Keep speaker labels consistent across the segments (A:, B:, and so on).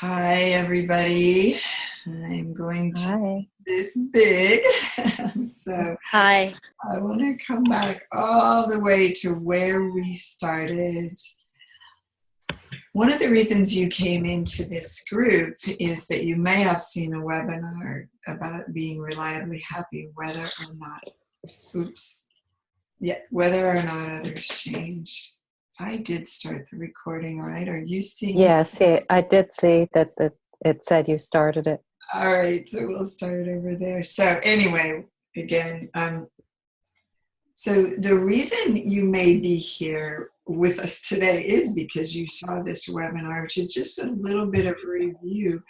A: Hi, everybody. I'm going to
B: Hi.
A: this big. So
B: Hi.
A: I want to come back all the way to where we started. One of the reasons you came into this group is that you may have seen a webinar about being reliably happy, whether or not others change. I did start the recording, right? Are you seeing it?
B: Yes, I did see that it said you started it.
A: All right, so we'll start over there. So anyway, again, so the reason you may be here with us today is because you saw this webinar, which is just a little bit of review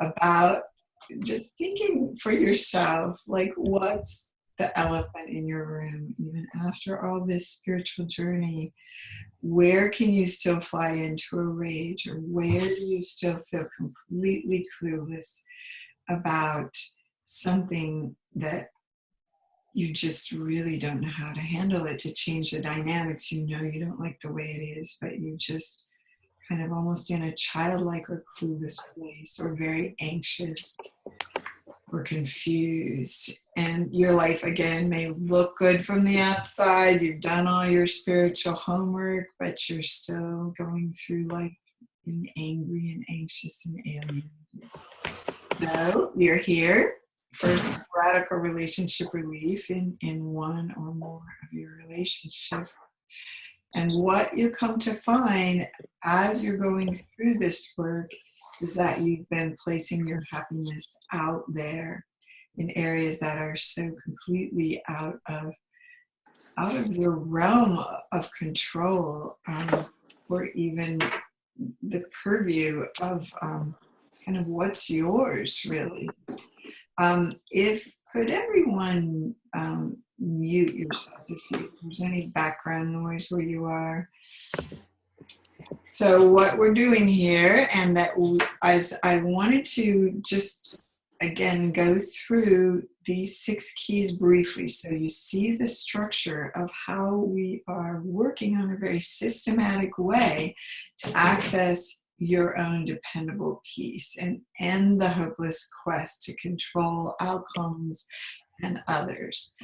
A: about just thinking for yourself, like what's the elephant in your room, even after all this spiritual journey. Where can you still fly into a rage, or where do you still feel completely clueless about something that you just really don't know how to handle it, to change the dynamics? You know you don't like the way it is, but you just kind of almost in a childlike or clueless place, or very anxious or confused. And your life, again, may look good from the outside. You've done all your spiritual homework, but you're still going through life being angry and anxious and alien. So you're here for radical relationship relief in one or more of your relationships. And what you come to find as you're going through this work is that you've been placing your happiness out there in areas that are so completely out of your realm of control, or even the purview of kind of what's yours, really. If could everyone mute yourselves if there's any background noise where you are. So what we're doing here, and that as I wanted to just again go through these 6 keys briefly, so you see the structure of how we are working on a very systematic way to access your own dependable peace and end the hopeless quest to control outcomes and others.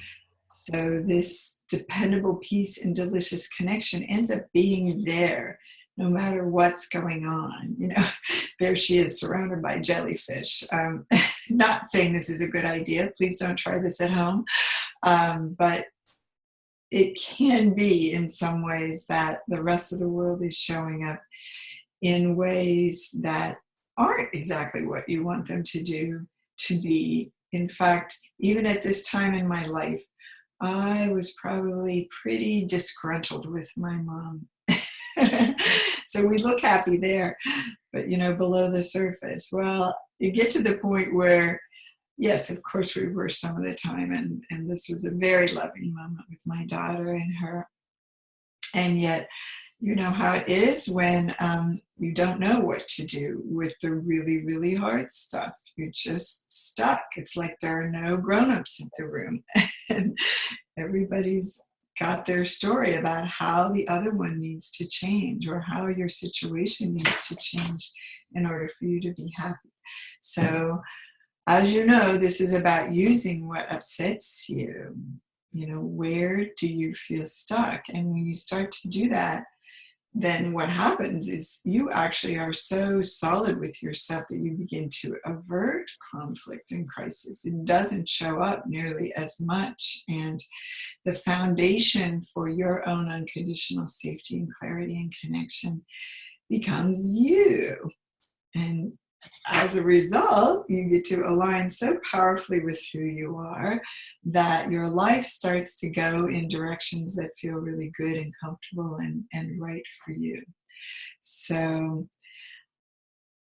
A: So this dependable peace and delicious connection ends up being there no matter what's going on. You know, there she is surrounded by jellyfish. Not saying this is a good idea. Please don't try this at home. But it can be in some ways that the rest of the world is showing up in ways that aren't exactly what you want them to be. In fact, even at this time in my life, I was probably pretty disgruntled with my mom. So we look happy there, but below the surface, well, you get to the point where, yes, of course we were some of the time, and this was a very loving moment with my daughter and her. And yet, you know how it is when you don't know what to do with the really, really hard stuff. You're just stuck. It's like there are no grown-ups in the room. And everybody's got their story about how the other one needs to change, or how your situation needs to change in order for you to be happy. So, as you know, this is about using what upsets you. Where do you feel stuck? And when you start to do that, then what happens is you actually are so solid with yourself that you begin to avert conflict and crisis. It doesn't show up nearly as much. And the foundation for your own unconditional safety and clarity and connection becomes you. And as a result, you get to align so powerfully with who you are that your life starts to go in directions that feel really good and comfortable and right for you. So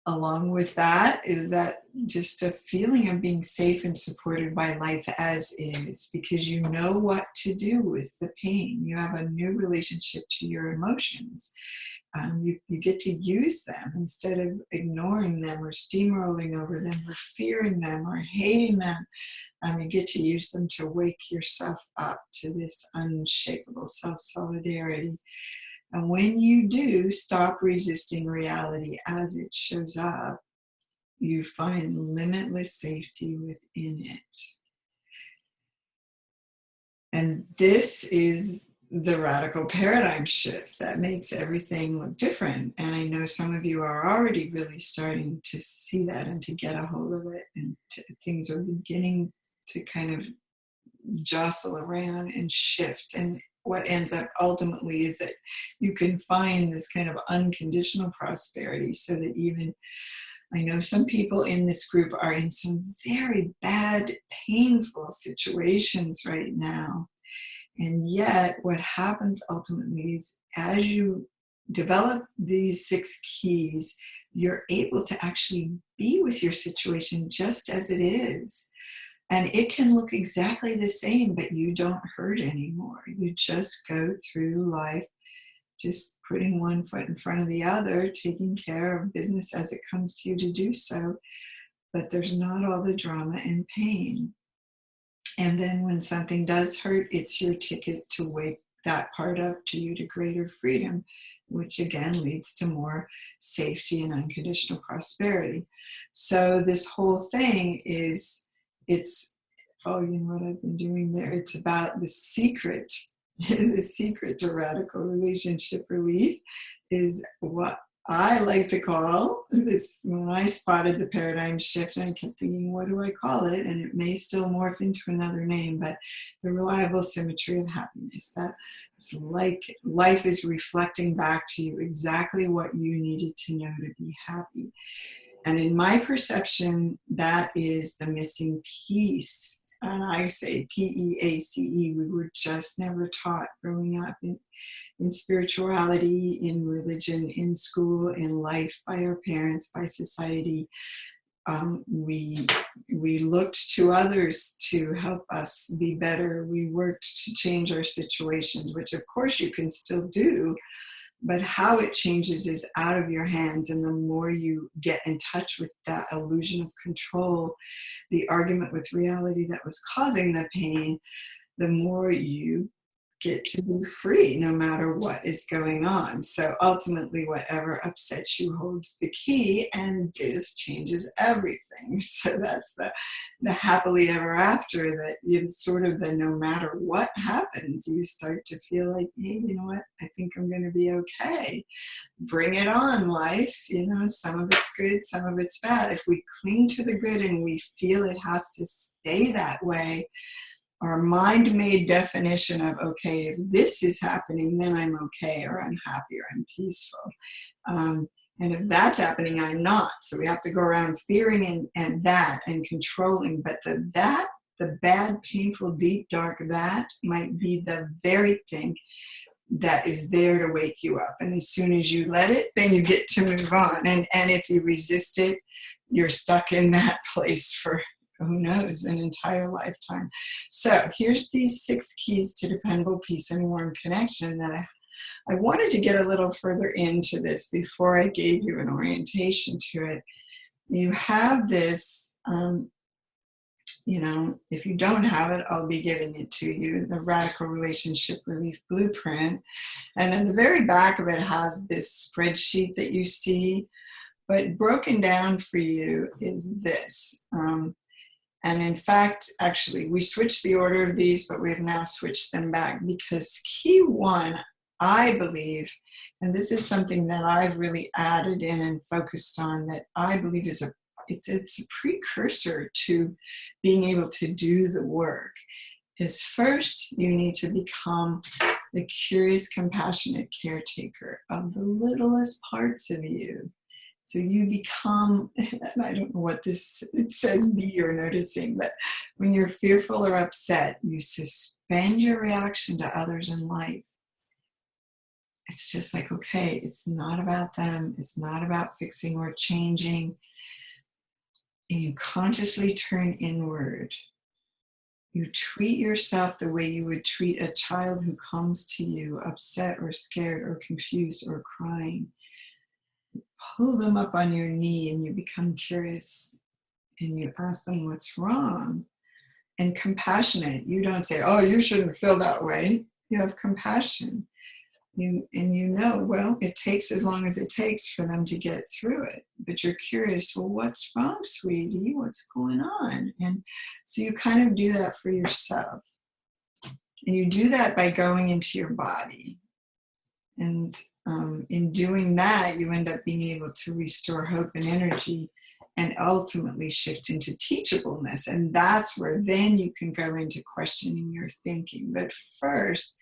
A: along with that is that just a feeling of being safe and supported by life as is, because you know what to do with the pain. You have a new relationship to your emotions. You get to use them instead of ignoring them or steamrolling over them or fearing them or hating them. You get to use them to wake yourself up to this unshakable self-solidarity. And when you do stop resisting reality as it shows up, you find limitless safety within it. And this is the radical paradigm shift that makes everything look different. And I know some of you are already really starting to see that and to get a hold of it. And things are beginning to kind of jostle around and shift. And what ends up ultimately is that you can find this kind of unconditional prosperity, so that even, I know some people in this group are in some very bad, painful situations right now. And yet what happens ultimately is, as you develop these 6 keys, you're able to actually be with your situation just as it is. And it can look exactly the same, but you don't hurt anymore. You just go through life just putting one foot in front of the other, taking care of business as it comes to you to do so. But there's not all the drama and pain. And then when something does hurt, it's your ticket to wake that part up to you to greater freedom, which again leads to more safety and unconditional prosperity. So this whole thing is, oh, you know what I've been doing there? It's about the secret. The secret to radical relationship relief is what I like to call this. When I spotted the paradigm shift, I kept thinking, what do I call it? And it may still morph into another name, but the reliable symmetry of happiness. That's like life is reflecting back to you exactly what you needed to know to be happy. And in my perception, that is the missing piece. And I say PEACE. We were just never taught growing up in spirituality, in religion, in school, in life, by our parents, by society. We looked to others to help us be better. We worked to change our situations, which of course you can still do. But how it changes is out of your hands. And the more you get in touch with that illusion of control, the argument with reality that was causing the pain, the more you get to be free no matter what is going on. So ultimately, whatever upsets you holds the key, and this changes everything. So that's the happily ever after, that it's sort of the no matter what happens, you start to feel like, hey, you know what, I think I'm going to be okay. Bring it on, life. You know, some of it's good, some of it's bad. If we cling to the good and we feel it has to stay that way, our mind-made definition of, okay, if this is happening, then I'm okay, or I'm happy, or I'm peaceful. And if that's happening, I'm not. So we have to go around fearing and controlling. But the bad, painful, deep, dark, that might be the very thing that is there to wake you up. And as soon as you let it, then you get to move on. And if you resist it, you're stuck in that place for, who knows, an entire lifetime. So here's these 6 keys to dependable peace and warm connection that I wanted to get a little further into this before I gave you an orientation to it. You have this, if you don't have it, I'll be giving it to you, the Radical Relationship Relief Blueprint. And in the very back of it has this spreadsheet that you see, but broken down for you is this. And in fact, actually, we switched the order of these, but we've now switched them back, because key 1, I believe, and this is something that I've really added in and focused on, that I believe is it's a precursor to being able to do the work, is first you need to become the curious, compassionate caretaker of the littlest parts of you. So you become, and I don't know what it says be you're noticing, but when you're fearful or upset, you suspend your reaction to others in life. It's just like, okay, it's not about them. It's not about fixing or changing. And you consciously turn inward. You treat yourself the way you would treat a child who comes to you upset or scared or confused or crying. Pull them up on your knee and you become curious and you ask them what's wrong. And compassionate. You don't say, oh, you shouldn't feel that way. You have compassion. Well, it takes as long as it takes for them to get through it. but you're curious, well, what's wrong, sweetie? What's going on? And so you kind of do that for yourself. And you do that by going into your body. And in doing that, you end up being able to restore hope and energy and ultimately shift into teachableness. And that's where then you can go into questioning your thinking. But first,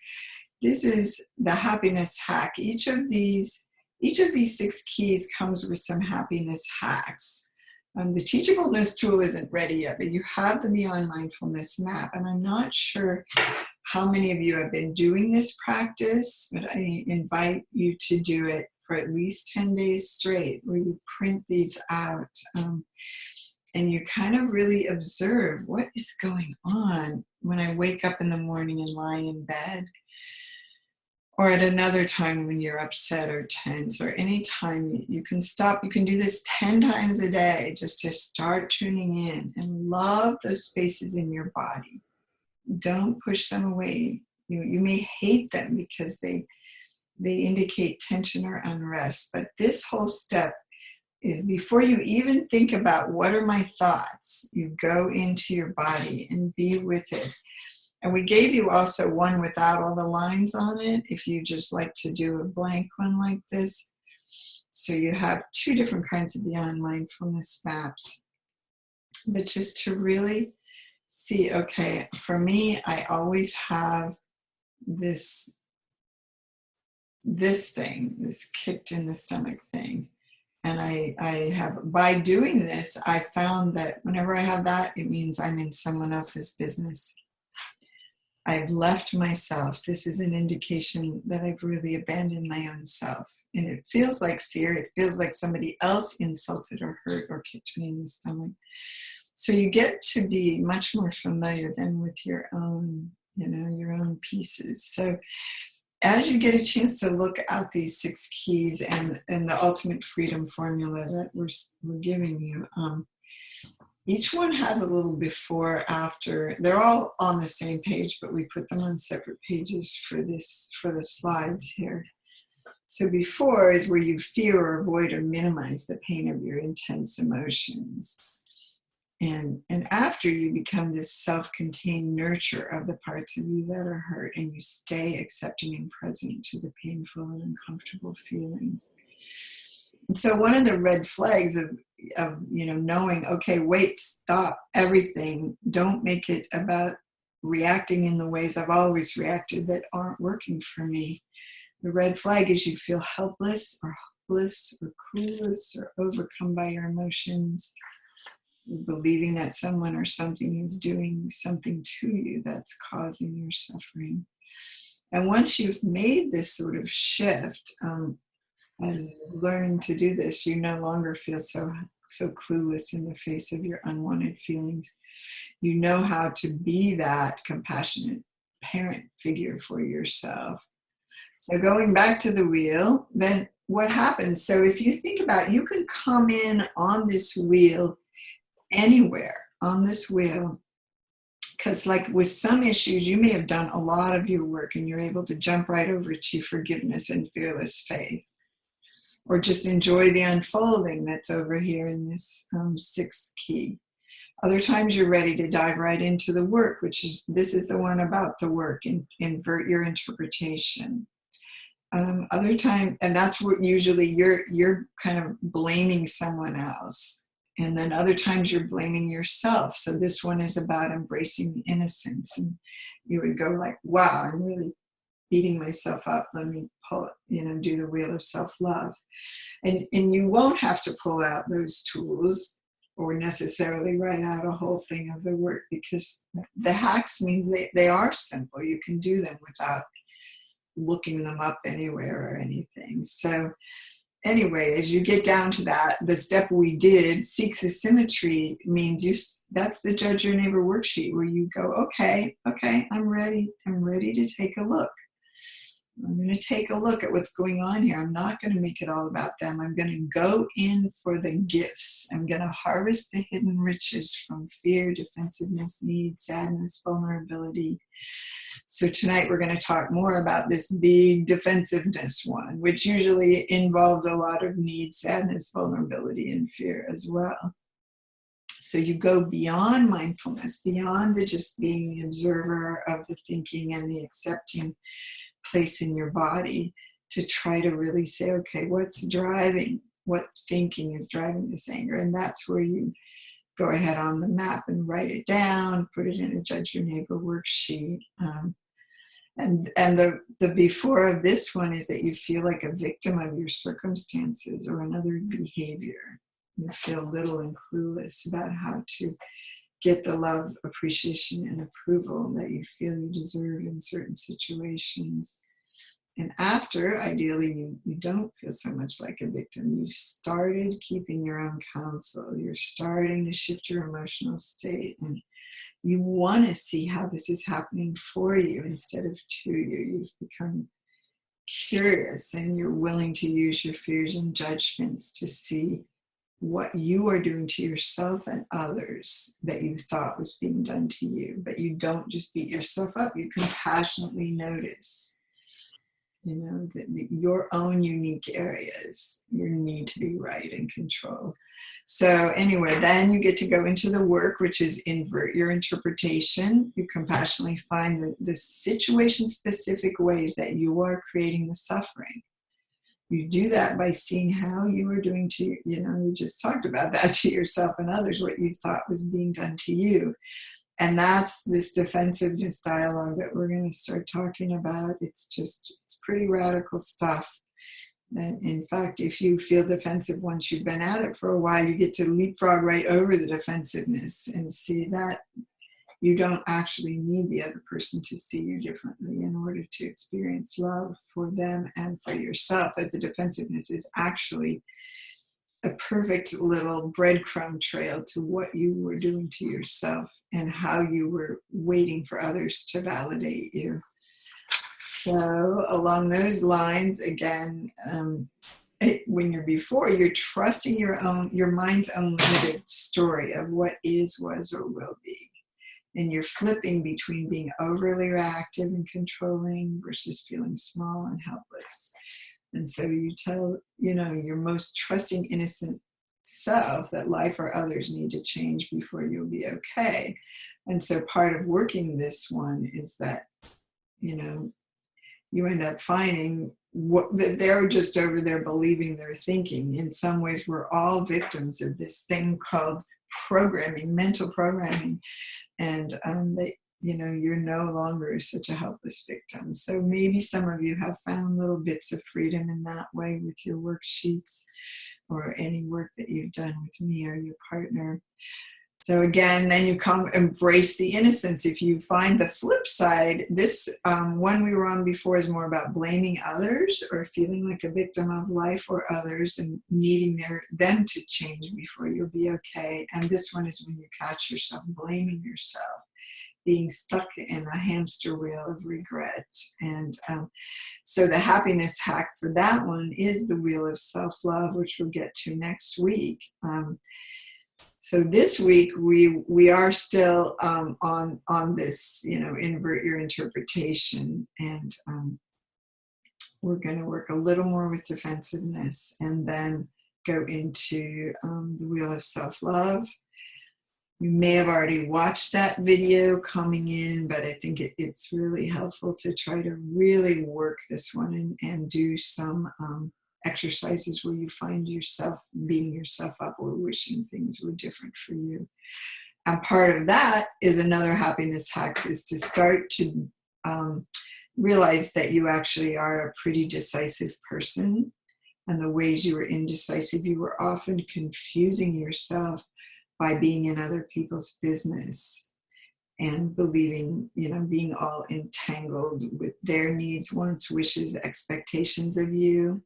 A: this is the happiness hack. Each of these 6 keys comes with some happiness hacks. The teachableness tool isn't ready yet, but you have the Beyond Mindfulness map. And I'm not sure how many of you have been doing this practice, but I invite you to do it for at least 10 days straight, where you print these out and you kind of really observe what is going on when I wake up in the morning and lie in bed, or at another time when you're upset or tense, or any time you can stop. You can do this 10 times a day just to start tuning in and love those spaces in your body. Don't push them away. You may hate them because they indicate tension or unrest. But this whole step is before you even think about what are my thoughts, you go into your body and be with it. And we gave you also one without all the lines on it, if you just like to do a blank one like this. So you have 2 different kinds of Beyond Mindfulness maps. But just to really see, okay, for me, I always have this thing, this kicked in the stomach thing. And I have, by doing this, I found that whenever I have that, it means I'm in someone else's business. I've left myself. This is an indication that I've really abandoned my own self. And it feels like fear. It feels like somebody else insulted or hurt or kicked me in the stomach. So you get to be much more familiar than with your own, your own pieces. So as you get a chance to look at these 6 keys and the ultimate freedom formula that we're giving you, each one has a little before, after. They're all on the same page, but we put them on separate pages for the slides here. So before is where you fear or avoid or minimize the pain of your intense emotions. And after, you become this self-contained nurture of the parts of you that are hurt, and you stay accepting and present to the painful and uncomfortable feelings. And so one of the red flags of knowing, okay, wait, stop everything. Don't make it about reacting in the ways I've always reacted that aren't working for me. The red flag is you feel helpless or hopeless or clueless or overcome by your emotions, believing that someone or something is doing something to you that's causing your suffering. And once you've made this sort of shift, as you're learning to do this, you no longer feel so clueless in the face of your unwanted feelings. You know how to be that compassionate parent figure for yourself. So going back to the wheel, then what happens? So if you think about, you can come in on this wheel anywhere on this wheel, because like with some issues, you may have done a lot of your work and you're able to jump right over to forgiveness and fearless faith, or just enjoy the unfolding that's over here in this 6th key. Other times you're ready to dive right into the work, this is the one about the work, and invert your interpretation. Other time, and that's what usually you're kind of blaming someone else. And then other times you're blaming yourself. So this one is about embracing the innocence. And you would go like, wow, I'm really beating myself up. Let me do the wheel of self-love. And you won't have to pull out those tools or necessarily write out a whole thing of the work, because the hacks means they are simple. You can do them without looking them up anywhere or anything. So anyway, as you get down to that, the step we did, seek the symmetry, means that's the Judge Your Neighbor worksheet, where you go, okay, I'm ready to take a look. I'm going to take a look at what's going on here. I'm not going to make it all about them. I'm going to go in for the gifts. I'm going to harvest the hidden riches from fear, defensiveness, need, sadness, vulnerability. So tonight we're going to talk more about this big defensiveness one, which usually involves a lot of need, sadness, vulnerability, and fear as well. So you go beyond mindfulness, beyond the just being the observer of the thinking and the accepting place in your body, to try to really say, okay, what's driving, what thinking is driving this anger? And that's where you go ahead on the map and write it down, put it in a Judge Your Neighbor worksheet. And the before of this one is that you feel like a victim of your circumstances or another behavior. You feel little and clueless about how to get the love, appreciation, and approval that you feel you deserve in certain situations. And after, ideally, you don't feel so much like a victim. You've started keeping your own counsel. You're starting to shift your emotional state. And you want to see how this is happening for you instead of to you. You've become curious and you're willing to use your fears and judgments to see what you are doing to yourself and others that you thought was being done to you. But you don't just beat yourself up. You compassionately notice, your own unique areas, your need to be right and control. So anyway, then you get to go into the work, which is invert your interpretation. You compassionately find the situation-specific ways that you are creating the suffering. You do that by seeing how you are doing to, we just talked about that, to yourself and others, what you thought was being done to you. And that's this defensiveness dialogue that we're going to start talking about. It's pretty radical stuff. And in fact, if you feel defensive once you've been at it for a while, you get to leapfrog right over the defensiveness and see that you don't actually need the other person to see you differently in order to experience love for them and for yourself. That the defensiveness is actually a perfect little breadcrumb trail to what you were doing to yourself and how you were waiting for others to validate you. So along those lines, again, when you're before, you're trusting your mind's own limited story of what is, was, or will be. And you're flipping between being overly reactive and controlling versus feeling small and helpless. And so you tell, your most trusting, innocent self that life or others need to change before you'll be okay. And so part of working this one is that, you end up finding that they're just over there believing they're thinking. In some ways, we're all victims of this thing called programming, mental programming. And you're no longer such a helpless victim. So maybe some of you have found little bits of freedom in that way with your worksheets or any work that you've done with me or your partner. So again, then you come embrace the innocence. If you find the flip side, this one we were on before is more about blaming others or feeling like a victim of life or others and needing them to change before you'll be okay. And this one is when you catch yourself blaming yourself, being stuck in a hamster wheel of regret. And so the happiness hack for that one is the wheel of self-love, which we'll get to next week. So this week we are still on this, invert your interpretation, and we're going to work a little more with defensiveness, and then go into the wheel of self-love. You may have already watched that video coming in, but I think it's really helpful to try to really work this one and do some exercises where you find yourself beating yourself up or wishing things were different for you. And part of that is another happiness hacks is to start to realize that you actually are a pretty decisive person. And the ways you were indecisive, you were often confusing yourself by being in other people's business and believing, being all entangled with their needs, wants, wishes, expectations of you.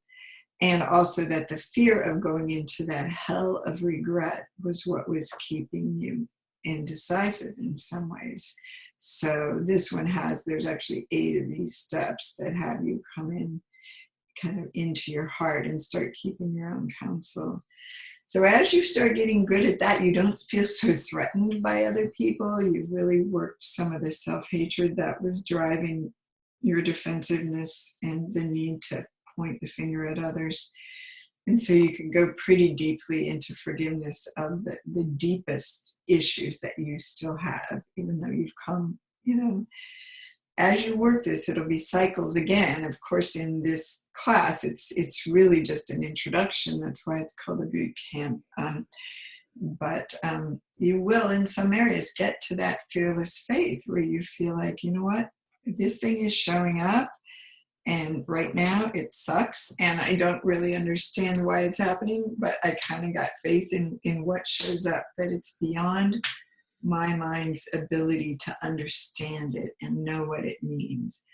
A: And also that the fear of going into that hell of regret was what was keeping you indecisive in some ways. So this one there's actually 8 of these steps that have you come in kind of into your heart and start keeping your own counsel. So as you start getting good at that, you don't feel so threatened by other people. You've really worked some of the self-hatred that was driving your defensiveness and the need to point the finger at others. And so you can go pretty deeply into forgiveness of the deepest issues that you still have, even though you've come, as you work this, it'll be cycles again. Of course, in this class, it's really just an introduction. That's why it's called a boot camp. But you will, in some areas, get to that fearless faith where you feel like, you know what, this thing is showing up, and right now it sucks, and I don't really understand why it's happening, but I kind of got faith in what shows up, that it's beyond my mind's ability to understand it and know what it means.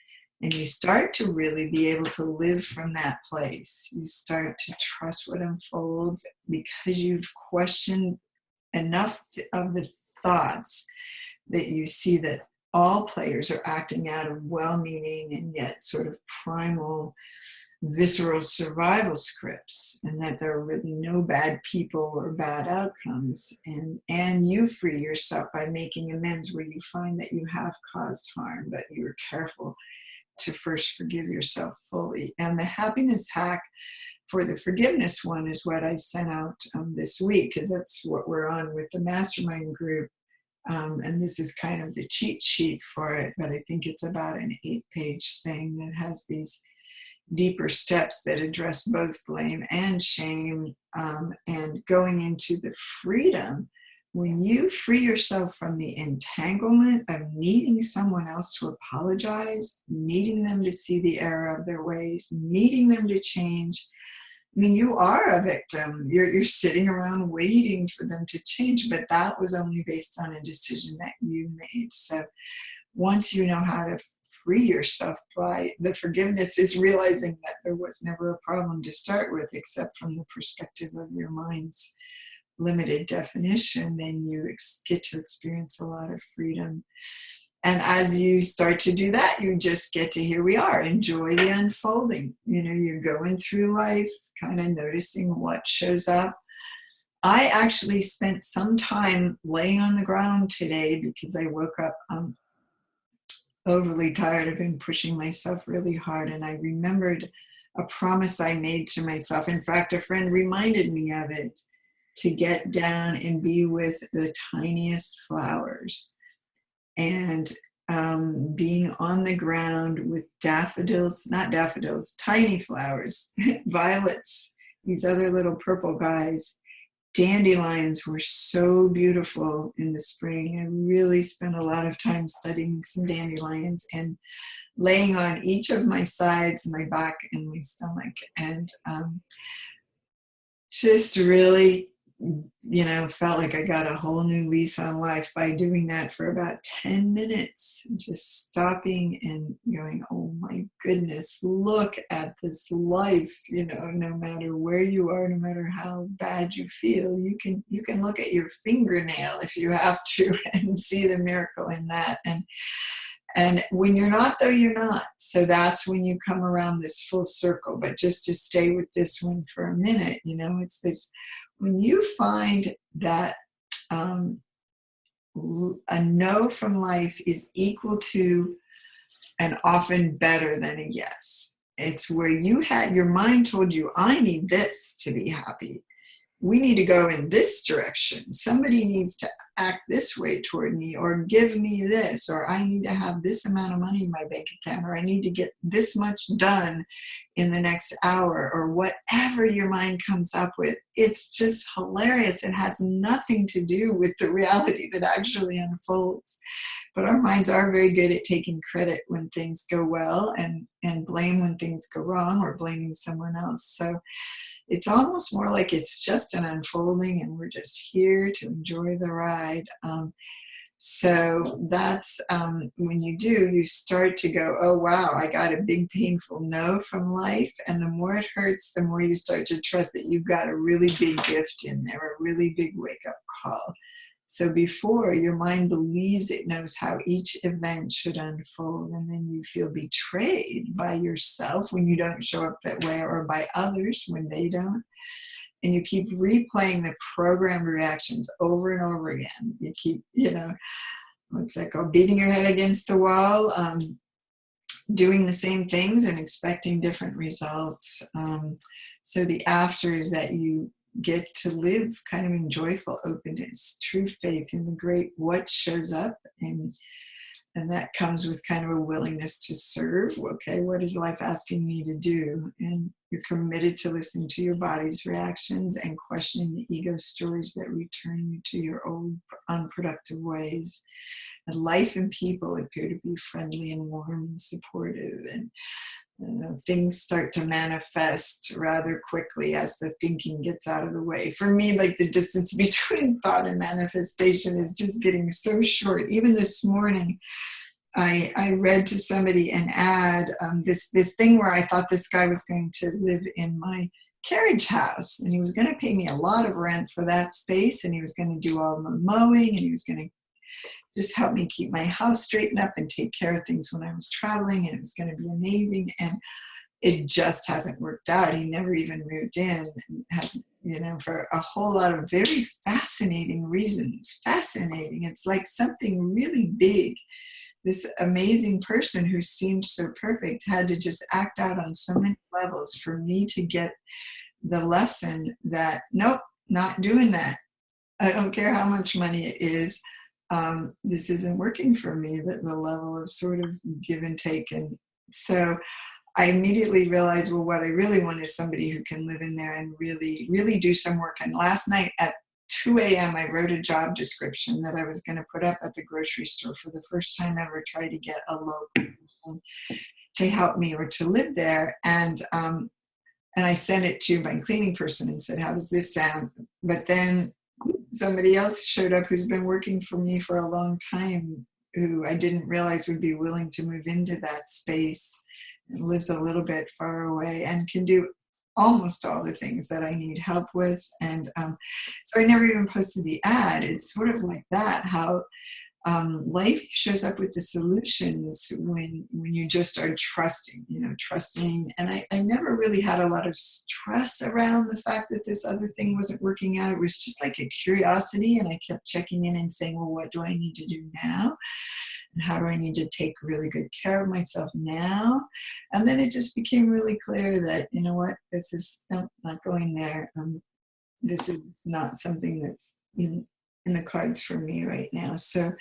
A: And you start to really be able to live from that place. You start to trust what unfolds because you've questioned enough of the thoughts that you see that all players are acting out of well-meaning and yet sort of primal, visceral survival scripts, and that there are really no bad people or bad outcomes. And you free yourself by making amends where you find that you have caused harm, but you were careful to first forgive yourself fully. And the happiness hack for the forgiveness one is what I sent out this week, because that's what we're on with the mastermind group. And this is kind of the cheat sheet for it, but I think it's about an 8-page thing that has these deeper steps that address both blame and shame, and going into the freedom. When you free yourself from the entanglement of needing someone else to apologize, needing them to see the error of their ways, needing them to change. I mean, you are a victim. You're sitting around waiting for them to change, but that was only based on a decision that you made. So once you know how to free yourself, by the forgiveness is realizing that there was never a problem to start with, except from the perspective of your mind's limited definition, then you get to experience a lot of freedom. And as you start to do that, you just get to, here we are, enjoy the unfolding. You're going through life, kind of noticing what shows up. I actually spent some time laying on the ground today because I woke up overly tired. I've been pushing myself really hard, and I remembered a promise I made to myself. In fact, a friend reminded me of it, to get down and be with the tiniest flowers. And being on the ground with tiny flowers, violets, these other little purple guys. Dandelions were so beautiful in the spring. I really spent a lot of time studying some dandelions and laying on each of my sides, my back and my stomach, and just really, felt like I got a whole new lease on life by doing that for about 10 minutes, just stopping and going, oh my goodness, look at this life. No matter where you are, no matter how bad you feel, you can look at your fingernail if you have to and see the miracle in that. And when you're not, though, you're not. So that's when you come around this full circle. But just to stay with this one for a minute, it's this, when you find that a no from life is equal to and often better than a yes. It's where your mind told you, I need this to be happy. We need to go in this direction. Somebody needs to act this way toward me, or give me this, or I need to have this amount of money in my bank account, or I need to get this much done in the next hour, or whatever your mind comes up with. It's just hilarious. It has nothing to do with the reality that actually unfolds. But our minds are very good at taking credit when things go well and blame when things go wrong, or blaming someone else. So it's almost more like it's just an unfolding and we're just here to enjoy the ride. So that's when you start to go, oh, wow, I got a big painful no from life. And the more it hurts, the more you start to trust that you've got a really big gift in there, a really big wake up call. So before, your mind believes it knows how each event should unfold, and then you feel betrayed by yourself when you don't show up that way, or by others when they don't. And you keep replaying the programmed reactions over and over again. You keep, it's like beating your head against the wall, doing the same things and expecting different results. So the after is that you get to live kind of in joyful openness, true faith in the great what shows up, and that comes with kind of a willingness to serve. Okay, what is life asking me to do? And you're committed to listening to your body's reactions and questioning the ego stories that return you to your old unproductive ways. And life and people appear to be friendly and warm and supportive, and things start to manifest rather quickly as the thinking gets out of the way. For me, like, the distance between thought and manifestation is just getting so short. Even this morning, I read to somebody an ad, this thing where I thought this guy was going to live in my carriage house, and he was going to pay me a lot of rent for that space, and he was going to do all the mowing, and he was going to just help me keep my house straightened up and take care of things when I was traveling, and it was going to be amazing. And it just hasn't worked out. He never even moved in, hasn't, for a whole lot of very fascinating reasons. Fascinating. It's like something really big. This amazing person who seemed so perfect had to just act out on so many levels for me to get the lesson that, nope, not doing that. I don't care how much money it is. This isn't working for me, the level of sort of give and take. And so I immediately realized, well, what I really want is somebody who can live in there and really, really do some work. And last night at 2 a.m., I wrote a job description that I was going to put up at the grocery store. For the first time ever, try to get a local person to help me or to live there. And I sent it to my cleaning person and said, how does this sound? But then somebody else showed up who's been working for me for a long time, who I didn't realize would be willing to move into that space, and lives a little bit far away and can do almost all the things that I need help with. And so I never even posted the ad. It's sort of like that, how life shows up with the solutions when you just are trusting. And I never really had a lot of stress around the fact that this other thing wasn't working out. It was just like a curiosity, and I kept checking in and saying, well, what do I need to do now? And how do I need to take really good care of myself now? And then it just became really clear that, this is not going there. This is not something that's in the cards for me right now. So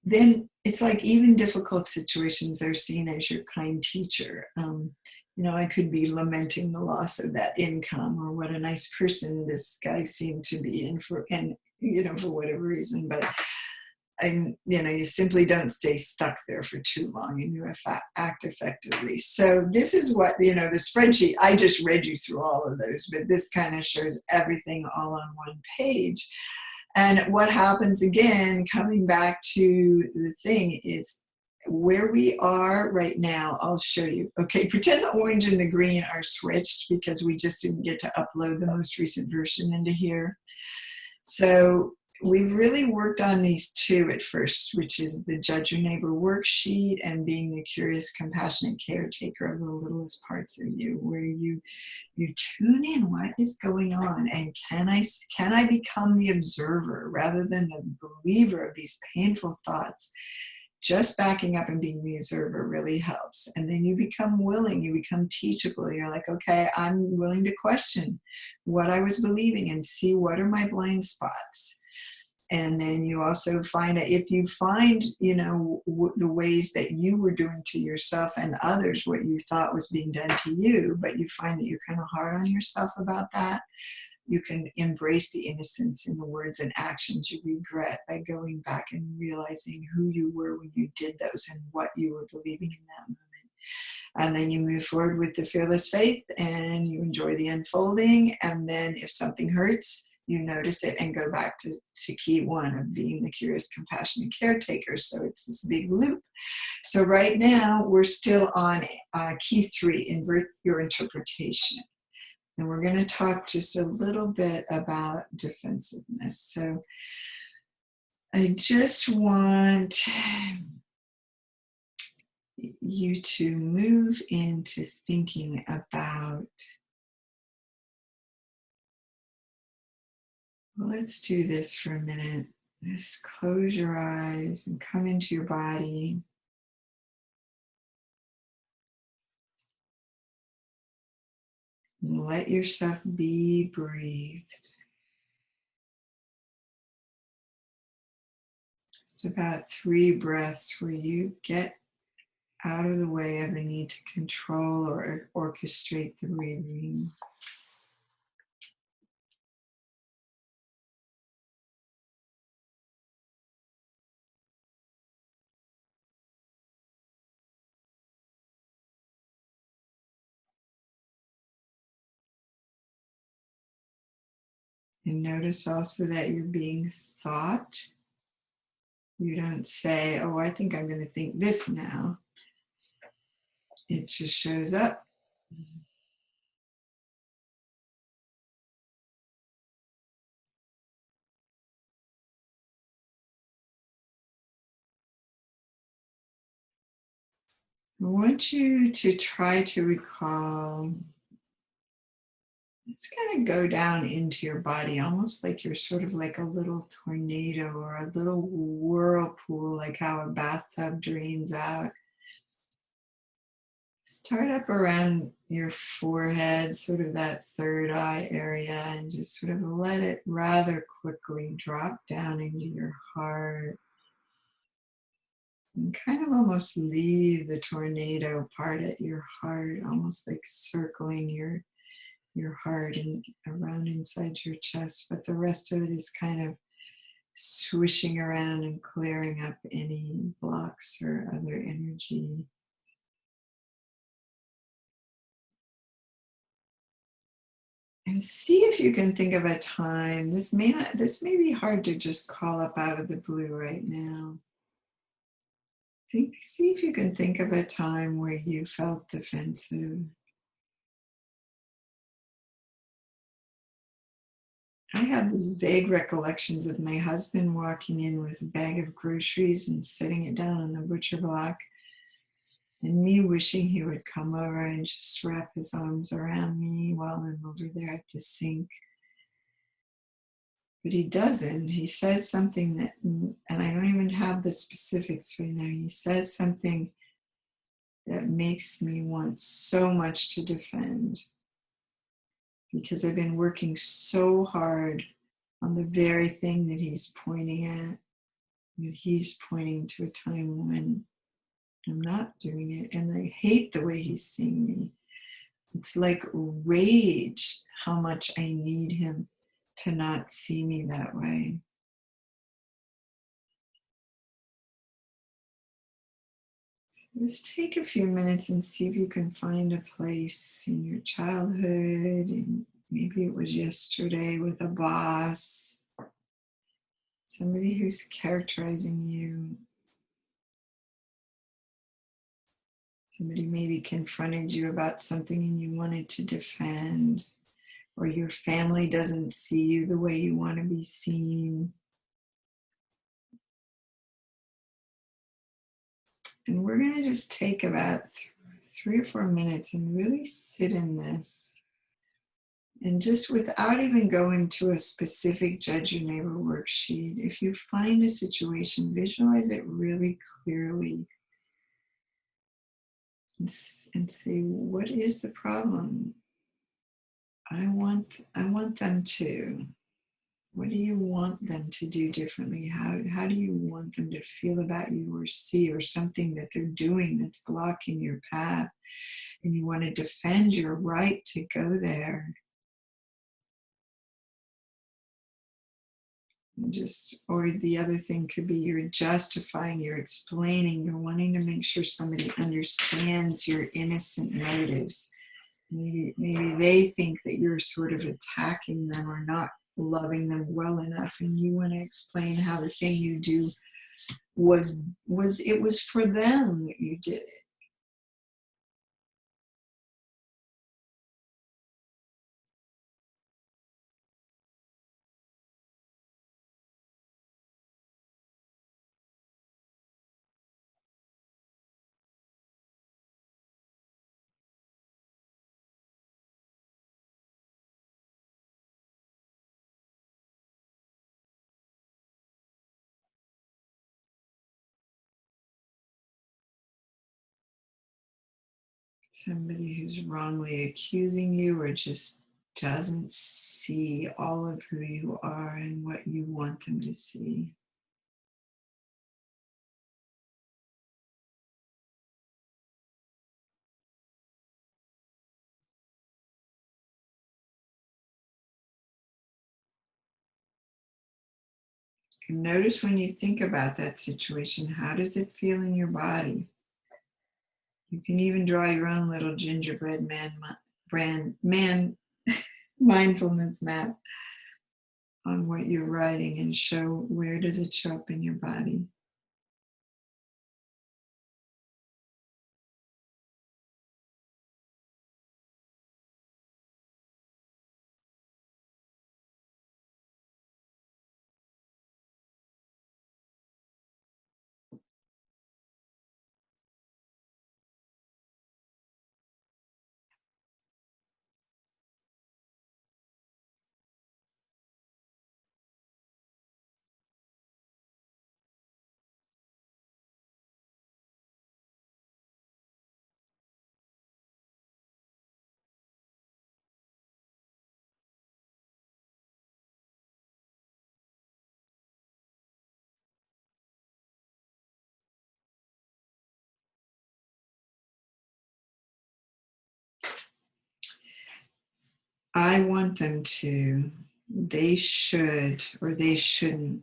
A: then it's like even difficult situations are seen as your kind teacher. I could be lamenting the loss of that income, or what a nice person this guy seemed to be, for whatever reason. But you simply don't stay stuck there for too long, and you act effectively. So this is what, the spreadsheet, I just read you through all of those, but this kind of shows everything all on one page. And what happens, again, coming back to the thing, is where we are right now. I'll show you. Okay, pretend the orange and the green are switched because we just didn't get to upload the most recent version into here. So we've really worked on these two at first, which is the Judge Your Neighbor worksheet and being the curious, compassionate caretaker of the littlest parts of you, where you tune in what is going on, and can I become the observer rather than the believer of these painful thoughts. Just backing up and being the observer really helps. And then you become willing, you become teachable. You're like, okay, I'm willing to question what I was believing and see what are my blind spots. And then you also find that if you find, the ways that you were doing to yourself and others what you thought was being done to you, but you find that you're kind of hard on yourself about that, you can embrace the innocence in the words and actions you regret by going back and realizing who you were when you did those and what you were believing in that moment. And then you move forward with the fearless faith, and you enjoy the unfolding. And then if something hurts, you notice it and go back to key one of being the curious, compassionate caretaker. So it's this big loop. So right now we're still on key 3, invert your interpretation. And we're going to talk just a little bit about defensiveness. So I just want you to move into thinking about, well, let's do this for a minute. Just close your eyes and come into your body. And let yourself be breathed. Just about 3 breaths where you get out of the way of a need to control or orchestrate the breathing. And notice also that you're being thought. You don't say, oh, I think I'm going to think this now. It just shows up. I want you to try to recall, let's kind of go down into your body, almost like you're sort of like a little tornado or a little whirlpool, like how a bathtub drains out. Start up around your forehead, sort of that third eye area, and just sort of let it rather quickly drop down into your heart. And kind of almost leave the tornado part at your heart, almost like circling your heart and around inside your chest, but the rest of it is kind of swishing around and clearing up any blocks or other energy. And see if you can think of a time. This may be hard to just call up out of the blue right now. See if you can think of a time where you felt defensive. I have these vague recollections of my husband walking in with a bag of groceries and setting it down on the butcher block, and me wishing he would come over and just wrap his arms around me while I'm over there at the sink. But he doesn't. He says something that, and I don't even have the specifics right now. He says something that makes me want so much to defend, because I've been working so hard on the very thing that he's pointing at. And he's pointing to a time when I'm not doing it, and I hate the way he's seeing me. It's like rage how much I need him to not see me that way. Just take a few minutes and see if you can find a place in your childhood, and maybe it was yesterday with a boss, somebody who's characterizing you, somebody maybe confronted you about something and you wanted to defend, or your family doesn't see you the way you want to be seen. And we're going to just take about 3 or 4 minutes and really sit in this. And just without even going to a specific Judge Your Neighbor worksheet, if you find a situation, visualize it really clearly and say, what is the problem? I want them to. What do you want them to do differently? How do you want them to feel about you or see, or something that they're doing that's blocking your path, and you want to defend your right to go there? Just, or the other thing could be you're justifying, you're explaining, you're wanting to make sure somebody understands your innocent motives. Maybe they think that you're sort of attacking them or not loving them well enough, and you want to explain how the thing you do was for them that you did it. somebody who's wrongly accusing you or just doesn't see all of who you are and what you want them to see. And notice when you think about that situation, how does it feel in your body? You can even draw your own little gingerbread man mindfulness map on what you're writing and show where does it show up in your body. I want them to, they should, or they shouldn't.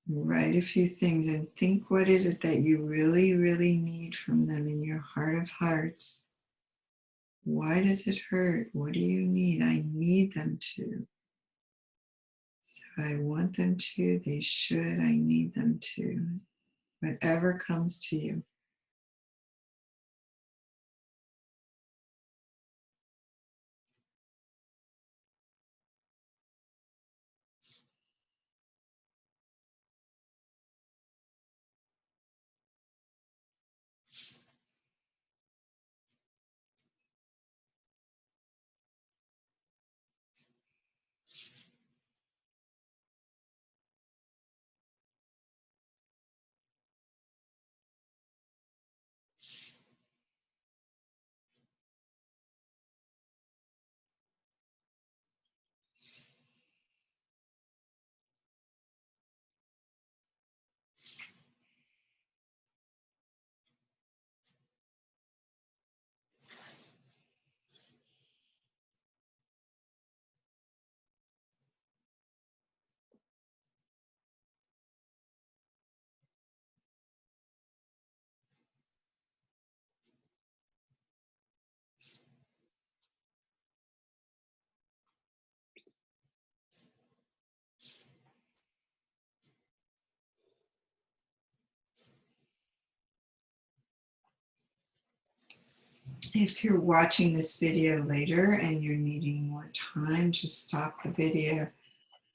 A: Write a few things and think, what is it that you really, really need from them in your heart of hearts? Why does it hurt? What do you need? I need them to. So I want them to, they should, I need them to. Whatever comes to you. If you're watching this video later and you're needing more time, just stop the video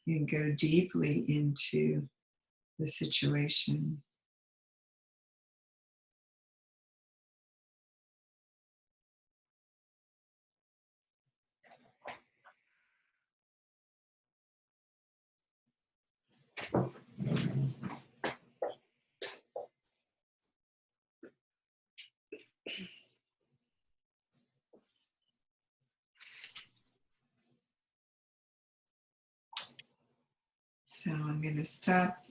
A: and go deeply into the situation. So I'm going to stop